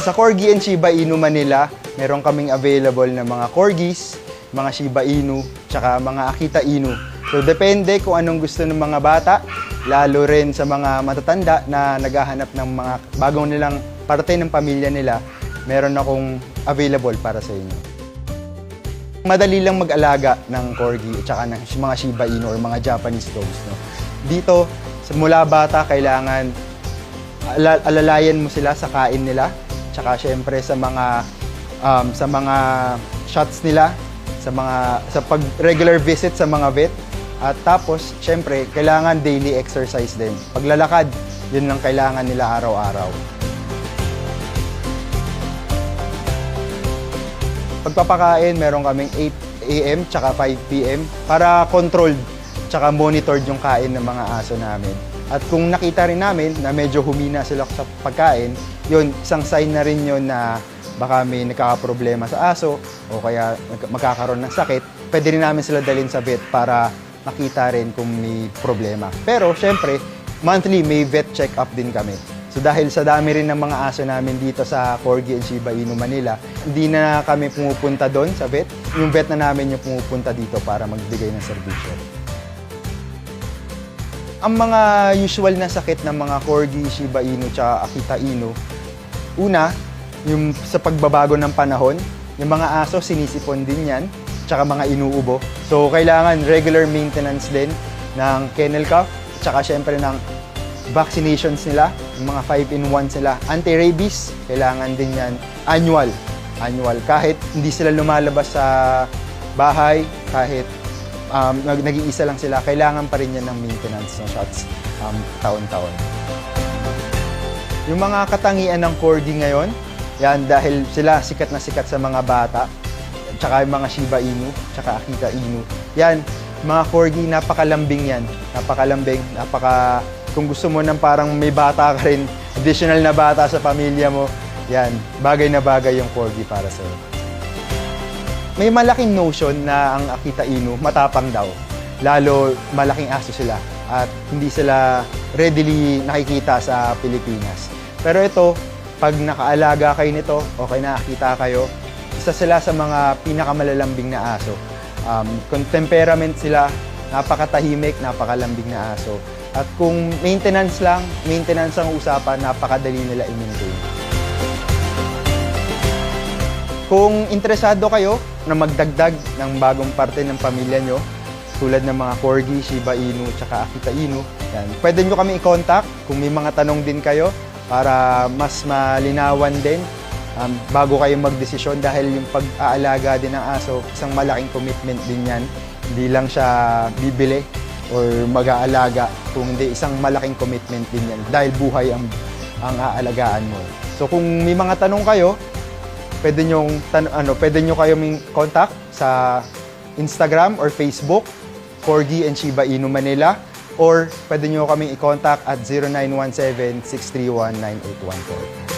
Sa Corgi and Shiba Inu Manila, meron kaming available na mga Corgis, mga Shiba Inu, tsaka mga Akita Inu. So depende kung anong gusto ng mga bata, lalo rin sa mga matatanda na naghahanap ng mga bagong nilang parte ng pamilya nila, meron akong available para sa inyo. Madali lang mag-alaga ng Corgi at saka ng mga Shiba Inu or mga Japanese dogs. No? Dito, mula bata, kailangan alalayan mo sila sa kain nila, tsaka syempre sa mga shots nila, sa pag regular visit sa mga vet. At tapos, syempre, kailangan daily exercise din. Paglalakad, yun lang kailangan nila araw-araw. Pagpapakain, meron kaming 8 AM tsaka 5 PM para controlled tsaka monitored yung kain ng mga aso namin. At kung nakita rin namin na medyo humina sila sa pagkain, yun, isang sign na rin yun na baka may nagkakaproblema sa aso o kaya magkakaroon ng sakit. Pwede rin namin sila dalhin sa vet para makita rin kung may problema. Pero syempre, monthly may vet check-up din kami. So dahil sa dami rin ng mga aso namin dito sa Corgi and Shiba Inu Manila, hindi na kami pumupunta doon sa vet. Yung vet na namin yung pumupunta dito para magbigay ng serbisyo. Ang mga usual na sakit ng mga Corgi, Shiba Inu, tsaka Akita Inu, una, yung sa pagbabago ng panahon, yung mga aso sinisipon din yan, tsaka mga inuubo. So kailangan regular maintenance din ng kennel cough, tsaka syempre ng vaccinations nila, yung mga 5-in-1 sila. Anti-rabies, kailangan din yan. Annual. Kahit hindi sila lumalabas sa bahay, kahit nag-iisa lang sila, kailangan pa rin yan ng maintenance ng shots taon-taon. Yung mga katangian ng Corgi ngayon, yan dahil sila sikat na sikat sa mga bata, tsaka yung mga Shiba Inu, tsaka Akita Inu. Yan, mga Corgi, napakalambing yan. Napakalambing, kung gusto mo ng parang may bata ka rin, additional na bata sa pamilya mo, yan, bagay na bagay yung Corgi para sa'yo. May malaking notion na ang Akita Inu matapang daw, lalo malaking aso sila at hindi sila readily nakikita sa Pilipinas. Pero ito, pag nakaalaga kayo nito o nakakita kayo, isa sila sa mga pinakamalalambing na aso. Temperament sila, napakatahimik, napakalambing na aso. At kung maintenance ang usapan, napakadali nila i-maintain. Kung interesado kayo na magdagdag ng bagong parte ng pamilya nyo, tulad ng mga Corgi, Shiba Inu, tsaka Akita Inu, yan, pwede nyo kami i-contact kung may mga tanong din kayo para mas malinawan din bago kayo magdesisyon dahil yung pag-aalaga din ng aso, isang malaking commitment din yan. Hindi lang siya bibili or mag-aalaga, kung hindi isang malaking commitment din yan dahil buhay ang aalagaan mo. So kung may mga tanong kayo, pwede nyo kayo contact sa Instagram or Facebook, Corgi and Shiba Inu Manila, or pwede nyo kaming i-contact at 0917-631-9814.